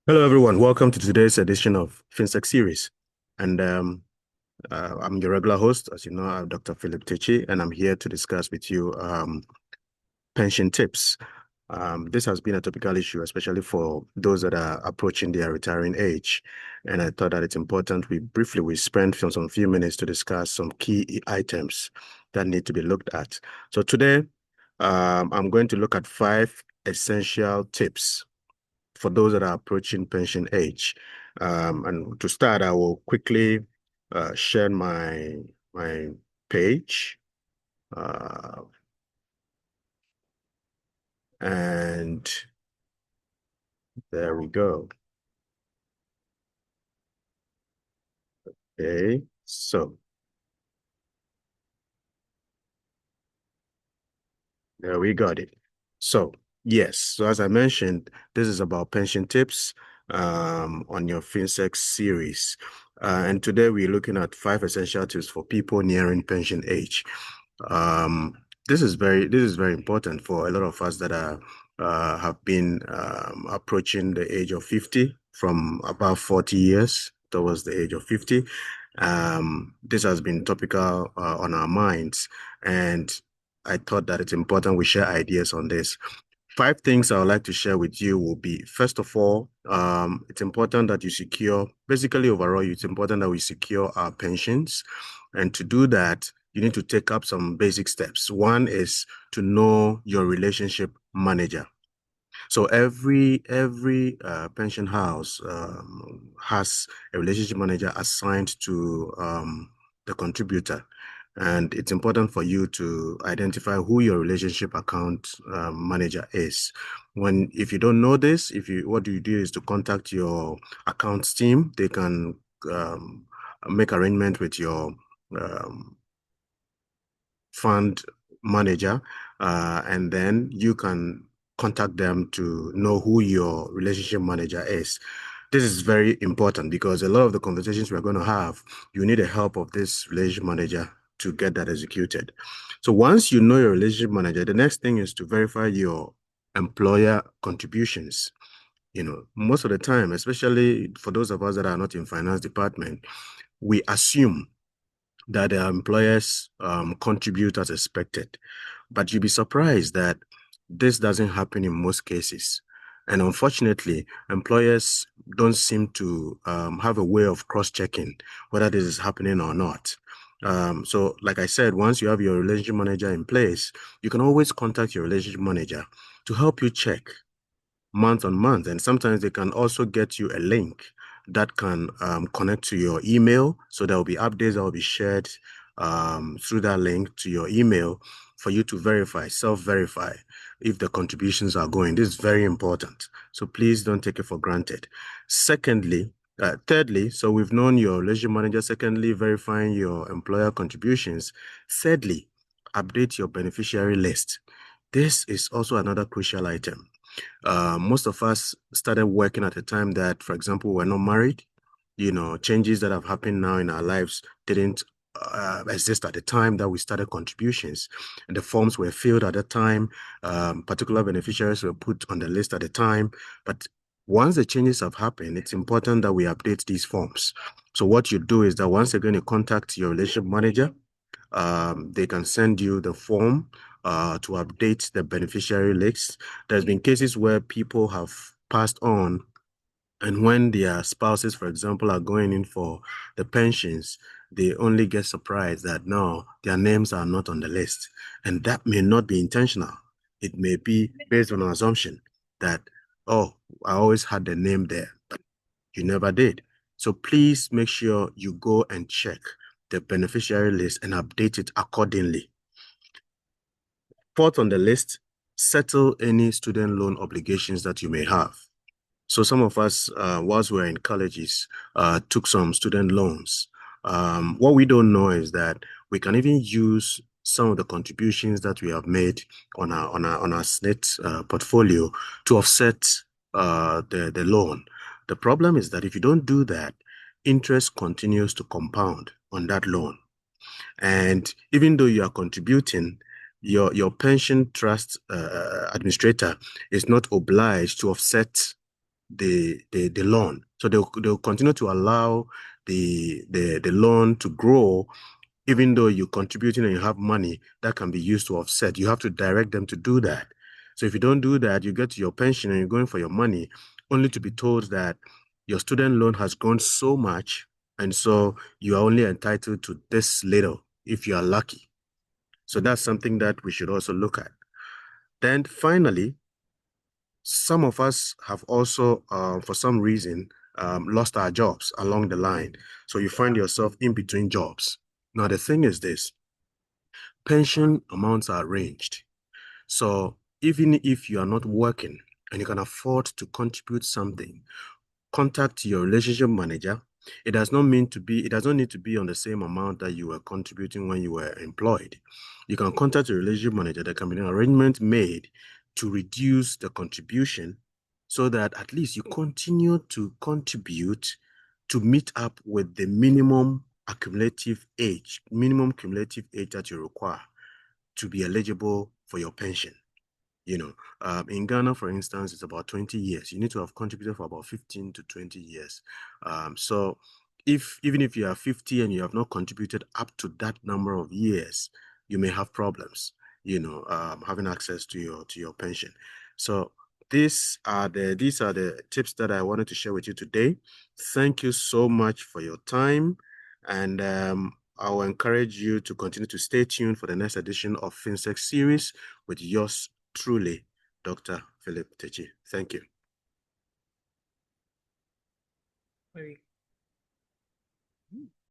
Hello, everyone. Welcome to today's edition of FinSec series. And I'm your regular host. As you know, I'm Dr. Philip Takyi, and I'm here to discuss with you pension tips. This has been a topical issue, especially for those that are approaching their retiring age. And I thought that it's important we spend some few minutes to discuss some key items that need to be looked at. So today, I'm going to look at 5 essential tips for those that are approaching pension age. And to start, I will quickly share my page. Uh, and there we go. Okay, so there we got it. So yes, so as I mentioned, this is about pension tips on your FinSec series. And today we're looking at 5 essential tips for people nearing pension age. Um, this is very important for a lot of us that are have been approaching the age of 50 from about 40 years towards the age of 50. This has been topical on our minds, and I thought that it's important we share ideas on this. 5 things I would like to share with you will be, first of all, it's important that you secure, basically overall, it's important that we secure our pensions. And to do that, you need to take up some basic steps. One is to know your relationship manager. So every pension house has a relationship manager assigned to the contributor. And it's important for you to identify who your relationship account manager is. If you don't know this, what you do is to contact your accounts team. They can make arrangement with your um, fund manager, and then you can contact them to know who your relationship manager is. This is very important because a lot of the conversations we're going to have, you need the help of this relationship manager to get that executed. So once you know your relationship manager, the next thing is to verify your employer contributions. Most of the time, especially for those of us that are not in finance department, we assume that their employers contribute as expected. But you'll be surprised that this doesn't happen in most cases. And unfortunately, employers don't seem to have a way of cross-checking whether this is happening or not. So like I said, once you have your relationship manager in place, you can always contact your relationship manager to help you check month on month. And sometimes they can also get you a link that can connect to your email. So there will be updates that will be shared through that link to your email for you to verify, self-verify if the contributions are going. This is very important. So please don't take it for granted. Thirdly, so we've known your relationship manager. Secondly, verifying your employer contributions. Thirdly, update your beneficiary list. This is also another crucial item. Most of us started working at a time that, for example, we're not married. Changes that have happened now in our lives didn't exist at the time that we started contributions. And the forms were filled at the time. Particular beneficiaries were put on the list at the time. But once the changes have happened, it's important that we update these forms. So what you do is that once again, you contact your relationship manager. They can send you the form to update the beneficiary list. There's been cases where people have passed on, and when their spouses, for example, are going in for the pensions, they only get surprised that no, their names are not on the list. And that may not be intentional. It may be based on an assumption that, oh, I always had the name there, but you never did. So please make sure you go and check the beneficiary list and update it accordingly. Fourth on the list, settle any student loan obligations that you may have. So some of us, whilst we're in colleges, took some student loans. What we don't know is that we can even use some of the contributions that we have made on our SNIT portfolio to offset the loan. The problem is that if you don't do that, interest continues to compound on that loan. And even though you are contributing, your pension trust administrator is not obliged to offset the loan. So they'll continue to allow the loan to grow, even though you're contributing and you have money that can be used to offset. You have to direct them to do that. So if you don't do that, you get to your pension and you're going for your money, only to be told that your student loan has grown so much, and so you are only entitled to this little if you are lucky. So that's something that we should also look at. Then finally, some of us have also, for some reason, lost our jobs along the line. So you find yourself in between jobs. Now, the thing is this: pension amounts are arranged. So even if you are not working and you can afford to contribute something, contact your relationship manager. It does not need to be on the same amount that you were contributing when you were employed. You can contact your relationship manager. There can be an arrangement made to reduce the contribution so that at least you continue to contribute to meet up with the minimum cumulative age that you require to be eligible for your pension. You know, in Ghana, for instance, it's about 20 years. You need to have contributed for about 15 to 20 years. So even if you are 50 and you have not contributed up to that number of years, you may have problems, having access to your pension. So these are the tips that I wanted to share with you today. Thank you so much for your time. And I will encourage you to continue to stay tuned for the next edition of FinSec series with yours truly, Dr. Philip Takyi. Thank you. Very